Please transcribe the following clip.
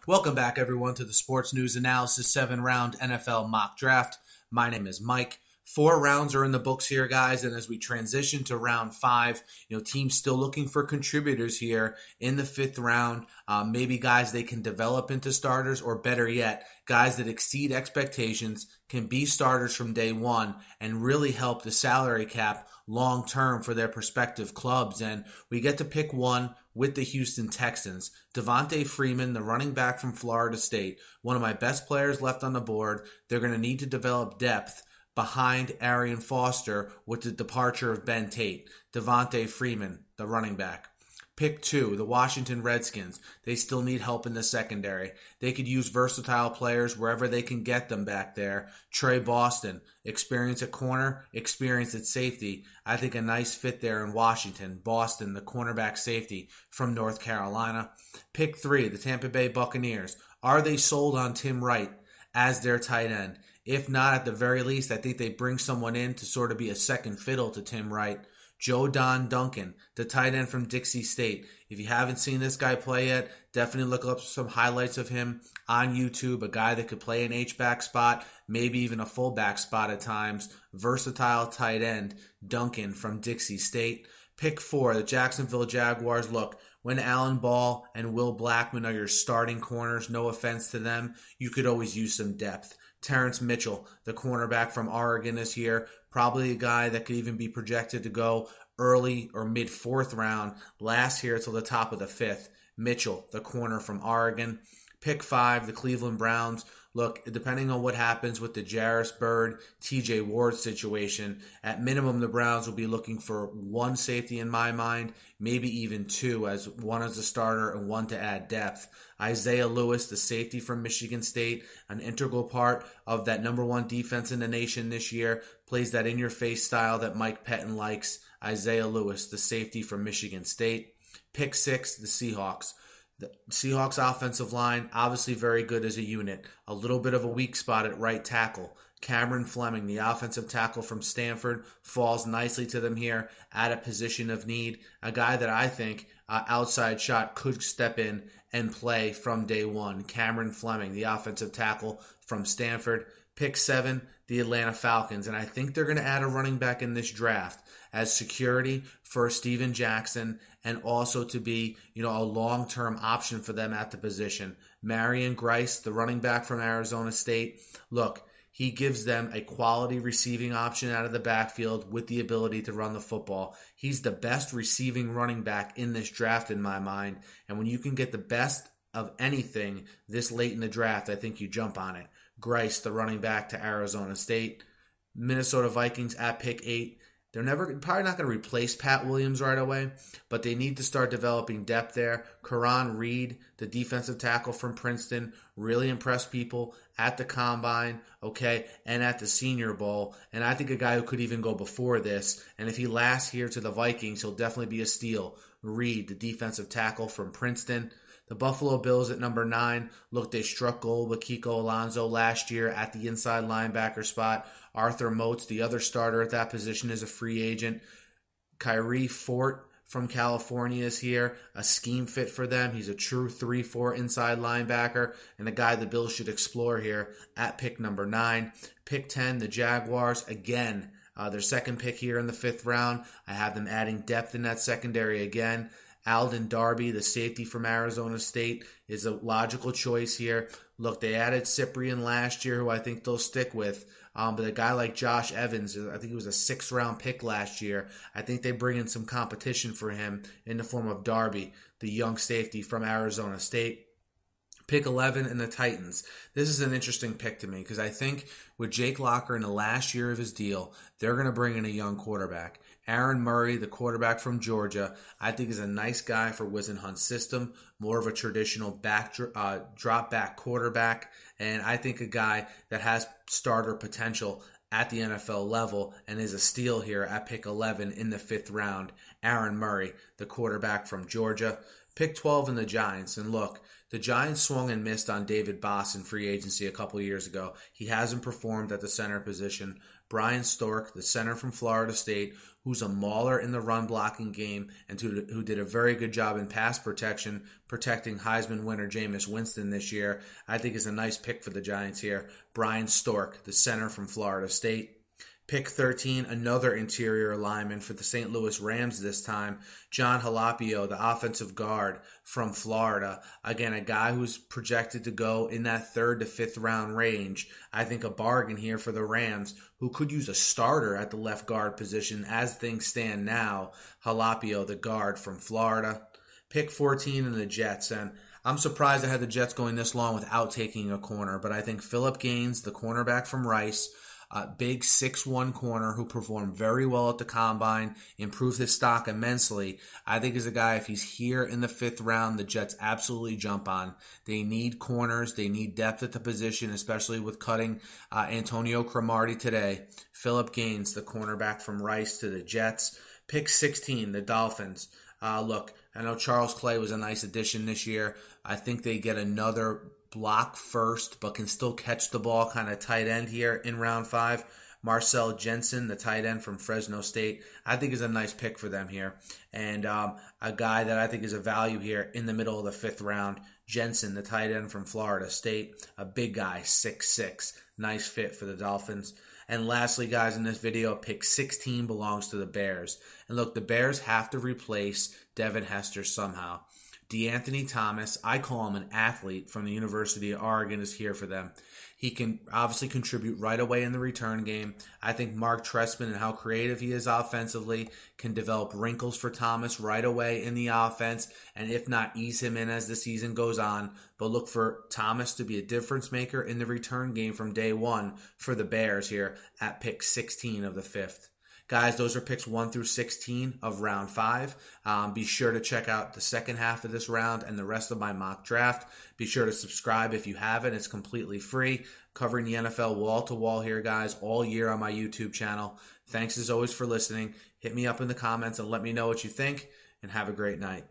Welcome back, everyone, to the Sports News Analysis 7-round NFL mock draft. My name is Mike. 4 rounds are in the books here, guys, and as we transition to round 5, teams still looking for contributors here in the 5th round. Maybe guys they can develop into starters, or better yet, guys that exceed expectations, can be starters from day one and really help the salary cap long term for their prospective clubs. And we get to pick one with the Houston Texans. Devonta Freeman, the running back from Florida State, one of my best players left on the board. They're going to need to develop depth behind Arian Foster with the departure of Ben Tate. Devonta Freeman, the running back. Pick 2, the Washington Redskins. They still need help in the secondary. They could use versatile players wherever they can get them back there. Trey Boston, experience at corner, experience at safety. I think a nice fit there in Washington. Boston, the cornerback safety from North Carolina. Pick 3, the Tampa Bay Buccaneers. Are they sold on Tim Wright as their tight end? If not, at the very least, I think they bring someone in to sort of be a second fiddle to Tim Wright. Duncan, the tight end from Dixie State. If you haven't seen this guy play yet, definitely look up some highlights of him on YouTube. A guy that could play an H-back spot, maybe even a fullback spot at times. Versatile tight end, Duncan from Dixie State. Pick 4, the Jacksonville Jaguars. Look, when Alan Ball and Will Blackman are your starting corners, no offense to them, you could always use some depth. Terrance Mitchell, the cornerback from Oregon this year, probably a guy that could even be projected to go early or mid-4th round, last here till the top of the 5th. Mitchell, the corner from Oregon. Pick 5, the Cleveland Browns. Look, depending on what happens with the Jarris Byrd, TJ Ward situation, at minimum the Browns will be looking for 1 safety in my mind, maybe even 2, as 1 as a starter and 1 to add depth. Isaiah Lewis, the safety from Michigan State, an integral part of that number 1 defense in the nation this year, plays that in-your-face style that Mike Pettin likes. Isaiah Lewis, the safety from Michigan State. Pick 6, the Seahawks. The Seahawks offensive line, obviously very good as a unit. A little bit of a weak spot at right tackle. Cameron Fleming, the offensive tackle from Stanford, falls nicely to them here at a position of need. A guy that I think outside shot could step in and play from day one. Cameron Fleming, the offensive tackle from Stanford. Pick 7, the Atlanta Falcons. And I think they're going to add a running back in this draft as security for Steven Jackson and also to be, a long-term option for them at the position. Marion, Grice, the running back from Arizona State. Look, he gives them a quality receiving option out of the backfield with the ability to run the football. He's the best receiving running back in this draft in my mind. And when you can get the best of anything this late in the draft, I think you jump on it. Grice, the running back to Arizona State. Minnesota Vikings at pick 8. They're probably not going to replace Pat Williams right away, but they need to start developing depth there. Caraun, Reid, the defensive tackle from Princeton, really impressed people at the Combine, and at the Senior Bowl. And I think a guy who could even go before this, and if he lasts here to the Vikings, he'll definitely be a steal. Reid, the defensive tackle from Princeton. The Buffalo Bills at number 9. Look, they struck gold with Kiko Alonso last year at the inside linebacker spot. Arthur Moats, the other starter at that position, is a free agent. Khairi Fortt from California is here. A scheme fit for them. He's a true 3-4 inside linebacker and a guy the Bills should explore here at pick number 9. Pick 10, the Jaguars. Again, their second pick here in the 5th round. I have them adding depth in that secondary again. Alden, Darby, the safety from Arizona State, is a logical choice here. Look, they added Cyprian last year, who I think they'll stick with. But a guy like Josh Evans, I think he was a 6th-round pick last year. I think they bring in some competition for him in the form of Darby, the young safety from Arizona State. Pick 11 in the Titans. This is an interesting pick to me because I think with Jake Locker in the last year of his deal, they're going to bring in a young quarterback. Aaron Murray, the quarterback from Georgia, I think is a nice guy for Whisenhunt's system, more of a traditional drop back quarterback, and I think a guy that has starter potential at the NFL level and is a steal here at pick 11 in the 5th round. Aaron Murray, the quarterback from Georgia. Pick 12 in the Giants, and look, The Giants swung and missed on David Boss in free agency a couple years ago. He hasn't performed at the center position. Bryan Stork, the center from Florida State, who's a mauler in the run blocking game and who did a very good job in pass protection, protecting Heisman winner Jameis Winston this year, I think is a nice pick for the Giants here. Bryan Stork, the center from Florida State. Pick 13, another interior lineman for the St. Louis Rams this time, John Halapio, the offensive guard from Florida. Again, a guy who's projected to go in that 3rd to 5th round range. I think a bargain here for the Rams, who could use a starter at the left guard position as things stand now. Halapio, the guard from Florida. Pick 14 in the Jets, and I'm surprised I had the Jets going this long without taking a corner, but I think Phillip Gaines, the cornerback from Rice, big 6'1" corner who performed very well at the combine, improved his stock immensely. I think is a guy, if he's here in the 5th round, the Jets absolutely jump on. They need corners. They need depth at the position, especially with cutting Antonio Cromartie today. Phillip Gaines, the cornerback from Rice, to the Jets. Pick 16, the Dolphins. Look, I know Charles Clay was a nice addition this year. I think they get another block first, but can still catch the ball kind of tight end here in round 5. MARCEL JENSEN, the tight end from Fresno State, I think is a nice pick for them here. And a guy that I think is a value here in the middle of the 5th round, JENSEN, the tight end from Florida State, a big guy, 6'6", nice fit for the Dolphins. And lastly, guys, in this video, pick 16 belongs to the Bears. And look, the Bears have to replace Devin Hester somehow. DeAnthony Thomas, I call him an athlete from the University of Oregon, is here for them. He can obviously contribute right away in the return game. I think Mark Trestman and how creative he is offensively can develop wrinkles for Thomas right away in the offense, and if not, ease him in as the season goes on. But look for Thomas to be a difference maker in the return game from day one for the Bears here at pick 16 of the 5th. Guys, those are picks 1 through 16 of round 5. Be sure to check out the second half of this round and the rest of my mock draft. Be sure to subscribe if you haven't. It's completely free. Covering the NFL wall to wall here, guys, all year on my YouTube channel. Thanks as always for listening. Hit me up in the comments and let me know what you think, and have a great night.